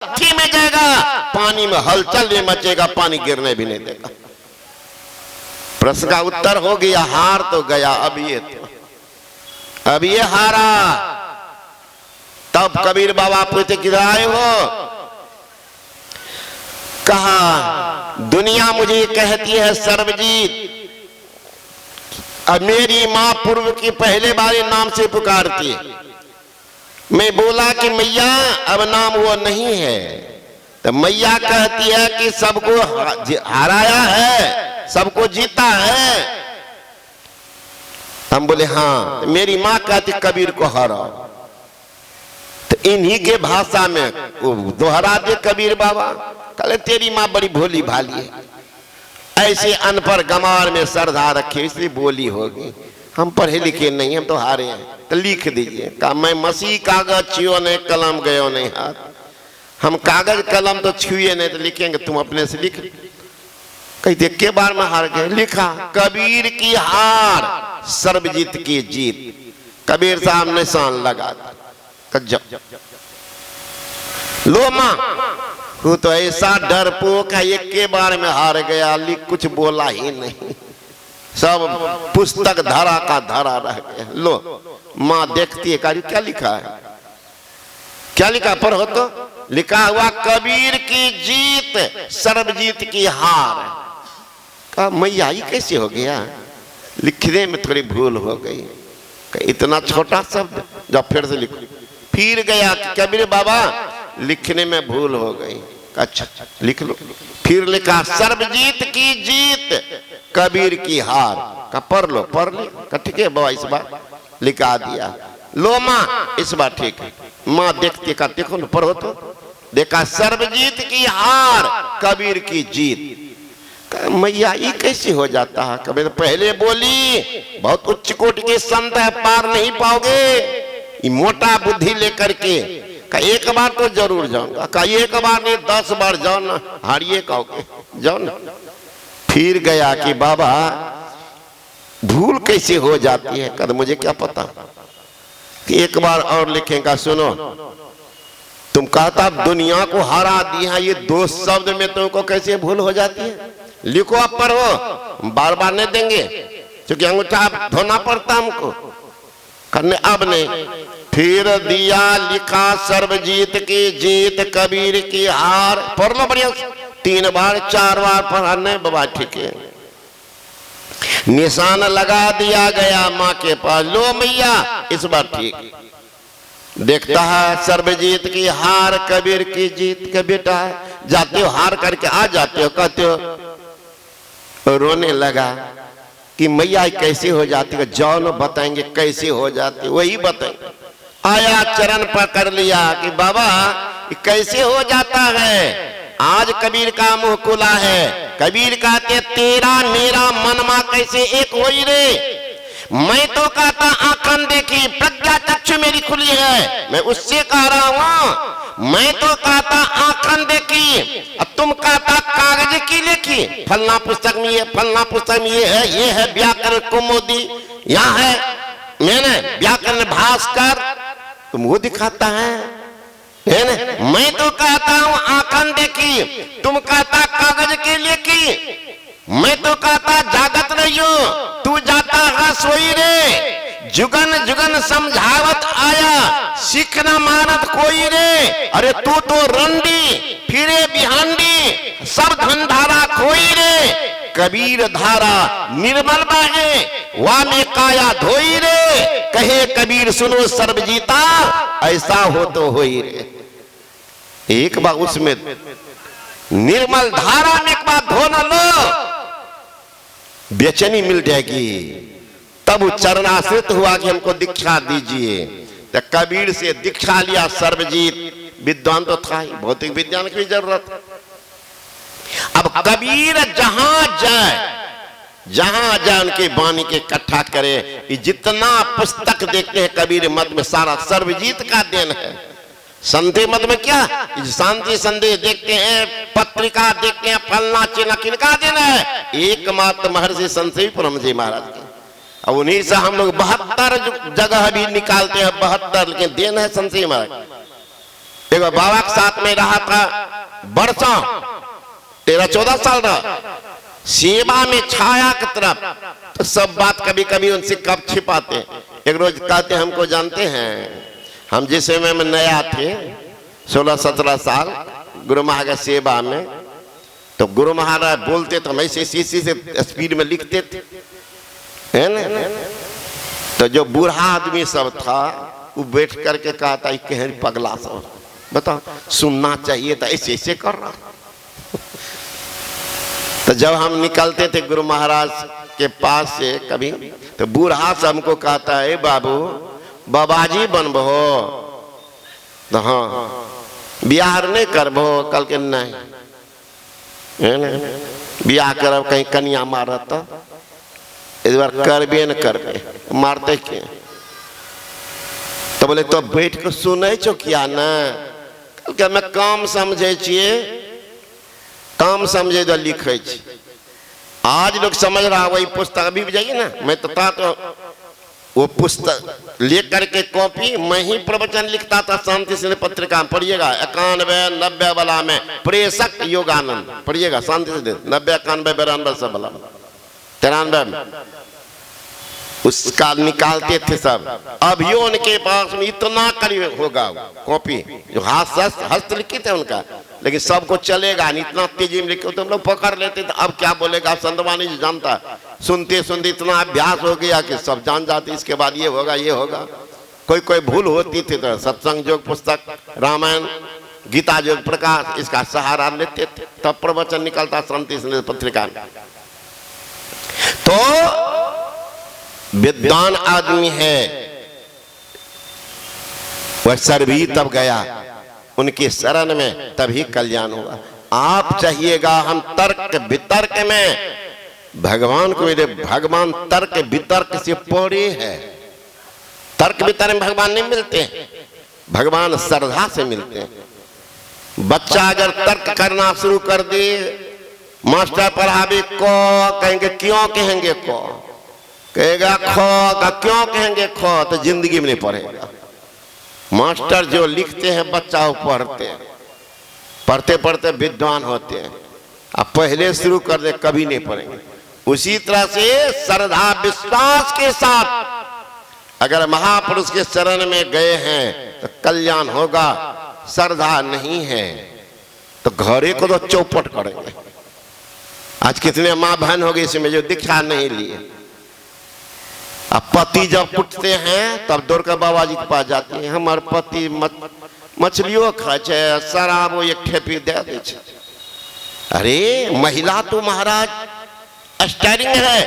हाथी में जाएगा, पानी में हलचल भी मचेगा, पानी गिरने भी नहीं देगा। प्रश्न का उत्तर हो गया, हार तो गया। अब ये हारा। तब कबीर बाबा पूछते किधर आए हो? कहा दुनिया मुझे कहती है सर्वजीत, अब मेरी मां पूर्व की पहले बारे नाम से पुकारती है। मैं बोला कि मैया अब नाम वो नहीं है, तो मैया कहती है कि सबको हराया है, सबको जीता है। हम बोले हाँ। मेरी माँ कहती कबीर को हराओ, तो इन्हीं के भाषा में दोहरा दे कबीर बाबा। कहले तेरी माँ बड़ी भोली भाली है, ऐसे अनपढ़ गमार में श्रद्धा रखे इसलिए बोली होगी। हम पढ़े लिखे नहीं, हम तो हारे हैं, तो लिख दीजिए। कहा मैं मसीह कागज छुओ नहीं, कलम गयो नहीं हाथ। हम कागज कलम तो छुए नहीं, तो लिखेंगे तुम अपने से लिख। कहते के बार में हार गए। लिखा कबीर की हार, सर्वजीत की जीत। कबीर साहब निशान लगा लो मां, वो तो ऐसा डरपोक है, एक के बार में हार गया, लिख कुछ बोला ही नहीं, सब पुस्तक धरा का धरा रह गया। लो माँ देखती है, कहा क्या लिखा है, क्या लिखा पढ़ो तो। लिखा हुआ कबीर की जीत, सर्वजीत की हार। कहा मैया ये कैसे हो गया? लिखने में थोड़ी भूल हो गई। इतना छोटा शब्द, जब फिर से लिखो। फिर गया कबीर बाबा लिखने में भूल हो गई। अच्छा लिख लो। फिर लिखा सर्वजीत की जीत, कबीर की हार। का पढ़ लो, पढ़ लो। का ठीक है बाबा, इस बार लिखा दिया। लो माँ इस बार ठीक है। माँ देखती का देखो ना, पढ़ो तो। देखा सर्वजीत की हार, कबीर की जीत। मैया ये कैसे हो जाता है? कबीर पहले बोली बहुत उच्च कोटि के संत है, पार नहीं पाओगे। ये मोटा बुद्धि लेकर के का एक बार तो जरूर जाऊंगा। का एक बार नहीं 10 बार जाओ ना, हारिए कहोगे, जाओ ना। फिर गया कि बाबा भूल कैसे हो जाती है? कद मुझे क्या पता कि एक बार और लिखेगा। सुनो, तुम कहता दुनिया को हरा दिया, ये 2 शब्द में तुमको कैसे भूल हो जाती है? लिखो आप पढ़ो, बार बार नहीं देंगे क्योंकि अंगूठा धोना पड़ता हमको करने। अब नहीं। फिर दिया लिखा सर्वजीत की जीत, कबीर की हार। पढ़ लो बढ़िया, 3 बार 4 बार पढ़ा नहीं बाबा ठीक है। निशान लगा दिया गया माँ के पास। लो मैया इस बार ठीक। देखता है सर्वजीत की हार, कबीर की जीत। के बेटा जाते हो हार करके आ जाते हो, कहते हो। रोने लगा कि मैया कैसे हो जाती है? जाओ न बताएंगे कैसे हो जाती, वही बताएंगे। आया चरण पकड़ लिया कि बाबा कैसे हो जाता है? आज कबीर का मुंह खुला है। कबीर कहते तेरा मेरा मनमा कैसे एक होई रे? मैं तो कहता आंखन देखी, प्रज्ञा चक्षु मेरी खुली है, मैं उससे कह रहा हूं। मैं तो कहता आंखन देखी, अब तुम कहता कागज की लिखी। फलना पुस्तक में ये, फलना पुस्तक में ये है व्याकरण कुमुदी, यहाँ है मैंने व्याकरण भास्कर, तुम वो दिखाता है ना? मैं तो कहता हूँ आंखन देखी, तुम कहता कागज की लिखी। मैं तो कहता जागत नहीं हो, तू जाता है सोई रे। जुगन जुगन समझावत आया, सीख न मानत कोई रे। अरे तू तो रंडी फिरे बिहांडी, सब धन धारा खोई रे। कबीर धारा निर्मल बाहे, वामे काया धोई रे। कहे कबीर सुनो सर्वजीता, ऐसा हो तो होई रे। एक बार उसमें निर्मल धारा में एक बार धोना लो, बेचैनी मिल जाएगी। तब चरणाश्रित हुआ कि हमको दीक्षा दीजिए। तो कबीर से दीक्षा लिया सर्वजीत। विद्वान तो था ही, भौतिक विज्ञान की जरूरत। अब कबीर जहां जाए उनके वाणी के इकट्ठा करे। जितना पुस्तक देखते हैं कबीर मत में, सारा सर्वजीत का देन है। संदेह मत में क्या शांति संदेह देखते हैं, पत्रिका देखते हैं, फलना चिन्ह किनका देना है? एकमात्र महर्षि संत परम जी महाराज के। अब उन्हीं से हम लोग 72 जगह भी निकालते हैं, 72 लेकिन देन है संत महाराज। एक बाबा के साथ में रहा था बरसों, 13-14 साल रहा, सेवा में छाया की तरफ। तो सब बात कभी कभी उनसे कब छिपाते। एक रोज कहते हमको जानते हैं, हम जिस समय में नया थे 16-17 साल गुरु महाराज सेवा में, तो गुरु महाराज बोलते तो हम ऐसे शीशी से स्पीड में लिखते थे, है ना। तो जो बूढ़ा आदमी सब था वो बैठ करके कहा था कहीं पगला सब, बताओ सुनना चाहिए था, ऐसे ऐसे कर रहा। तो जब हम निकलते थे गुरु महाराज के पास से कभी, तो बूढ़ा से हमको कहता है बाबू बाबाजी बनबो, तो हाँ बियाह नहीं करबो, कल के नहीं, है ना, बियाह करब कहीं कन्या मारत, इस बार करबे न करबे, मारते के। तो बोले तो बैठ के सुने छो क्या ना, कल के मैं काम समझे छिए, काम समझे तो लिखे छी। आज लोग समझ रहा वही पुस्तक अभी भी जाइए ना, मैं तो वो पुस्तक लेकर के कॉपी मैं ही प्रवचन लिखता था शांति से पत्रिका में, पढ़िएगा 91-90 वाला में प्रेषक योगानंद पढ़िएगा, शांति से 90, 91, 92 सब वाला 93 में उसका निकालते थे सब। अभी उनके पास में इतना करीब होगा कॉपी जो हस्तलिखित है उनका, लेकिन सबको चलेगा नहीं, इतना तेजी में लिखे तो हम लोग पकड़ लेते थे। अब क्या बोलेगा संतवानी जी जानता, सुनते सुनते इतना अभ्यास हो गया कि सब जान जाते इसके बाद ये होगा ये होगा। कोई कोई भूल होती थी तो सत्संग योग पुस्तक, रामायण, गीता योग प्रकाश, इसका सहारा लेते थे, तब प्रवचन निकलता शांति से पत्रिका। तो विद्वान आदमी है वह सर्वी तब गया उनके शरण में, तभी कल्याण होगा। आप चाहिएगा हम तर्क वितर्क में भगवान को, मेरे भगवान तर्क वितर्क से परे है। तर्क वितर्क में भगवान नहीं मिलते हैं, भगवान श्रद्धा से मिलते हैं। बच्चा अगर तर्क करना शुरू कर दे, मास्टर पढ़ावे को कहेंगे क्यों, कहेंगे को, कहेगा खो का क्यों, कहेंगे खो, तो जिंदगी में नहीं पढ़ेगा। मास्टर जो लिखते हैं बच्चा वो पढ़ते हैं, पढ़ते पढ़ते विद्वान होते हैं। अब पहले शुरू कर दे कभी नहीं पढ़ेंगे। उसी तरह से श्रद्धा विश्वास के साथ अगर महापुरुष के शरण में गए हैं तो कल्याण होगा। श्रद्धा नहीं है तो घरे को तो चौपट करेंगे। आज कितने माँ बहन हो गए इसमें जो दीक्षा नहीं लिए। अब पति जब उठते हैं तब दौड़ कर बाबा जी के पास जाते हैं, हमारे पति मछलियों खाए शराब एक ठेपी दे दे। अरे महिला तो महाराज स्टारिंग है।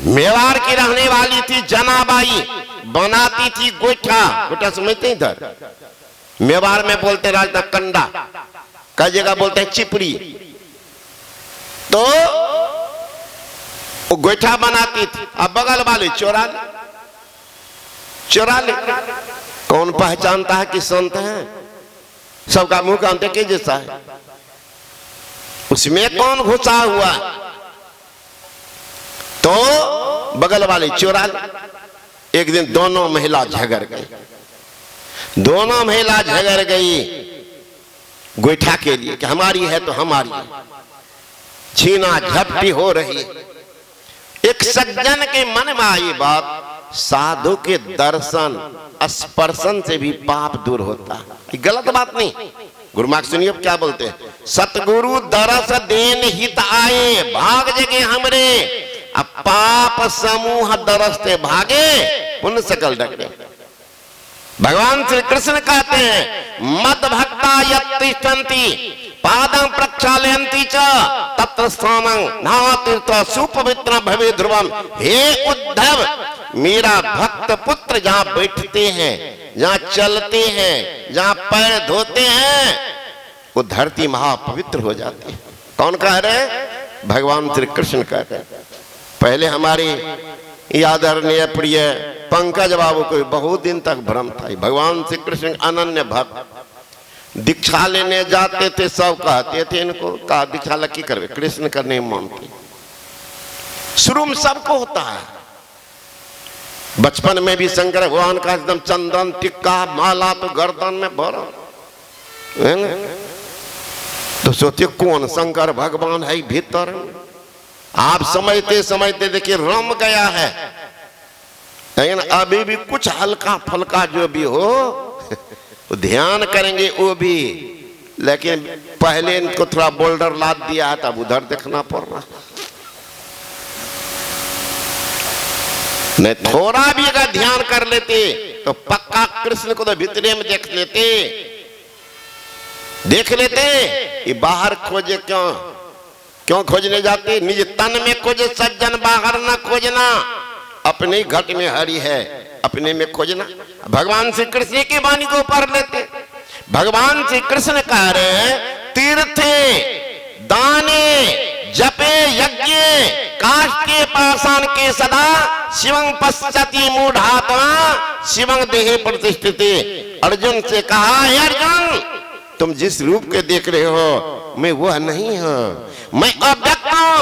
मेवाड़ की रहने वाली थी जनाबाई, बनाती थी गोईठा, गोईठा समझते इधर मेवाड़ में बोलते राजदा कंडा, कई जगह बोलते हैं चिपड़ी। तो वो गोईठा बनाती थी। अब बगल वाले चोरा ले। कौन पहचानता है कि संत है? सबका मुंह कांटे के जैसा है, उसमें कौन घुसा हुआ? तो बगल वाले चोरा ले। एक दिन दोनों महिला झगड़ गई, दोनों महिला झगड़ गई गोईठा के लिए कि हमारी है तो हमारी है। छीना झपटी हो रही। एक सज्जन के मन में आई बात, साधु के दर्शन स्पर्शन से भी पाप दूर होता है। गलत बात नहीं। गुरु महाराज सुनिए क्या बोलते हैं, सतगुरु दरस देन हित आए भाग जगे हमरे, अब पाप समूह दरसते भागे पुण्य सकल डगे। भगवान श्री कृष्ण कहते हैं मद भक्ता यत्तिष्ठन्ति पादं प्रक्षालयन्ति च तत्र स्थानं नातीर्थ सुपवित्र भवे ध्रुवम। हे उद्धव, मेरा भक्त पुत्र जहां बैठते हैं, जहां चलते हैं, जहां पैर धोते हैं, वो धरती महापवित्र हो जाती है। कौन कह रहे? भगवान श्री कृष्ण कह रहे। पहले हमारी आदरणीय प्रिय पंकज बाबू को बहुत दिन तक भ्रम था। भगवान श्री कृष्ण अनन्य भक्त, दीक्षा लेने जाते थे, सब कहते थे इनको कहा दीक्षा लकी करवे, कृष्ण करने मानते। शुरू में सबको होता है। बचपन में भी शंकर भगवान का एकदम चंदन टिक्का माला तो गर्दन में भरा, है ना? तो सोचिए कौन शंकर भगवान है भीतर। आप समझते समझते देखिए रम गया है, लेकिन अभी भी कुछ हल्का फल्का जो भी हो ध्यान करेंगे वो भी, लेकिन पहले इनको थोड़ा बोल्डर लाद दिया है तब उधर देखना पड़ रहा। नहीं थोड़ा भी अगर ध्यान कर लेते तो पक्का कृष्ण को तो भीतरे में देख लेते, कि बाहर खोजे क्यों खोजने जाते? निज तन में खोजे सज्जन, बाहर ना खोजना। अपने घट में हरि है, अपने में खोजना। भगवान श्री कृष्ण की वाणी को पढ़ लेते। भगवान श्री कृष्ण कह रहे हैं तीर्थे दाने जपे यज्ञ काष्ठे पाषाण के सदा शिवं पश्यति मूढ़ात्मा शिवं देहे प्रतिष्ठिते। अर्जुन से कहा, हे अर्जुन तुम जिस रूप के देख रहे हो मैं वह नहीं हूं, मैं अव्यक्त हूं।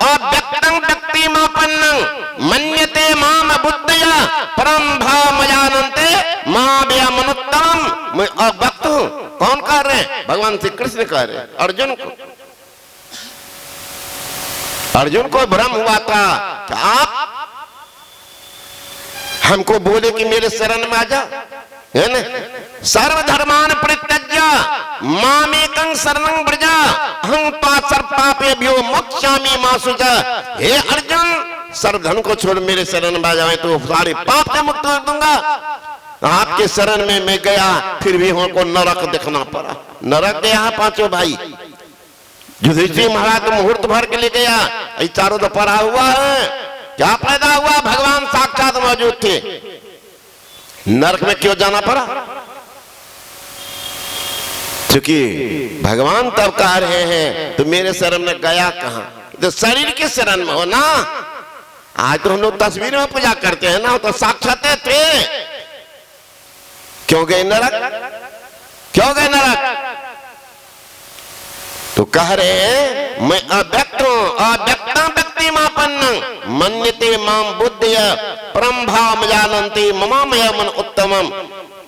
अव्यक्तं व्यक्तिमापन्नं मन्यते माम बुद्धया परम भावमजानन्ते माभ्यमनुत्तमम्। मैं अव्यक्त हूं। कौन कह रहे हैं? भगवान श्री कृष्ण कह रहे हैं अर्जुन को। अर्जुन को भ्रम हुआ था कि आप हमको बोले कि मेरे शरण में आ जा, है ना? सर्वधर्मान परित्यज्य मामेकं शरणं व्रज अहं त्वा सर्वपापेभ्यो मोक्ष्यामि मा शुचः। हे अर्जुन सर्वधर्म को छोड़ मेरे शरण में आ जाए तो सारे पाप से मुक्त कर दूंगा। आपके शरण में मैं गया फिर भी हमको नरक देखना पड़ा। नरक गया पांचों भाई। युधिष्ठिर महाराज तो मुहूर्त भर के लिए गया, चारों तो पड़ा हुआ है। क्या पैदा हुआ? भगवान साक्षात मौजूद थे। नरक में क्यों जाना पड़ा? क्योंकि भगवान तब कह रहे हैं तो मेरे शरण में गया कहां? तो शरीर के शरण में हो ना। आज तो हम लोग तस्वीर में पूजा करते हैं ना, तो साक्षात थे। क्यों गए नरक? क्यों गए नरक? तो कह रहे हैं मैं अव्यक्त हूं। अव्यक्तं व्यक्तिमापन्नं मन्यते माम बुद्धया परम भावमजानन्ते ममामयमन उत्तमम्।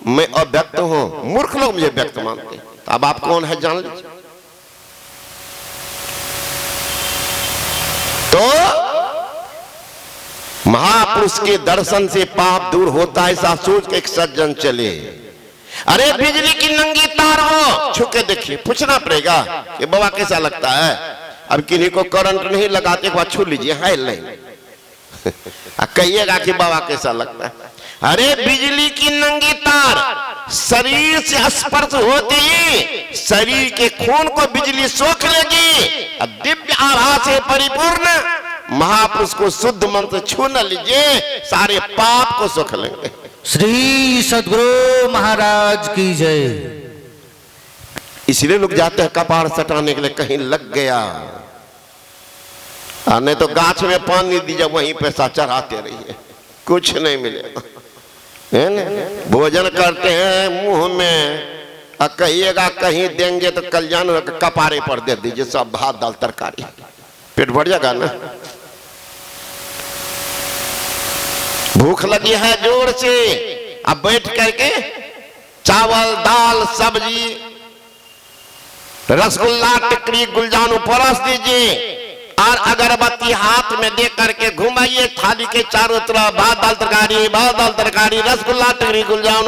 मैं अव्यक्त हूं, मूर्ख लोग मुझे व्यक्त मानते। तो अब आप कौन है जान लीजिए। तो महापुरुष के दर्शन से पाप दूर होता है, ऐसा सोच के एक सज्जन चले। अरे बिजली की नंगी तार हो, छुके देखिए, पूछना पड़ेगा कि बाबा कैसा लगता है। अब किन्हीं को करंट नहीं लगाते, एक बार छू लीजिए, है नहीं कहिएगा कि बाबा कैसा लगता है। अरे बिजली की नंगी तार शरीर से स्पर्श होते ही शरीर के खून को बिजली सोख लेगी। दिव्य आभा से परिपूर्ण महापुरुष को शुद्ध मन से छू न लीजिए, सारे पाप को सोख लेंगे। श्री सद्गुरु महाराज की जय। इसलिए लोग जाते हैं कपाड़ सटाने के लिए, कहीं लग गया। नहीं तो गाछ में पानी दीजिए, वहीं पैसा चढ़ाते रहिए, कुछ नहीं मिलेगा। है ना? भोजन करते हैं मुंह में, कहिएगा कहीं देंगे तो कल्याण कपारे पर दे दीजिए, सब भात दाल तरकारी, पेट भर जाएगा ना। भूख लगी है जोर से, अब बैठ करके चावल दाल सब्जी रसगुल्ला टिकरी गुलजानु परोस दीजिए और अगरबत्ती हाथ में दे करके घुमाइए थाली के चारों तरफ, भात दाल तरकारी रसगुल्ला टिकरी गुलजानु।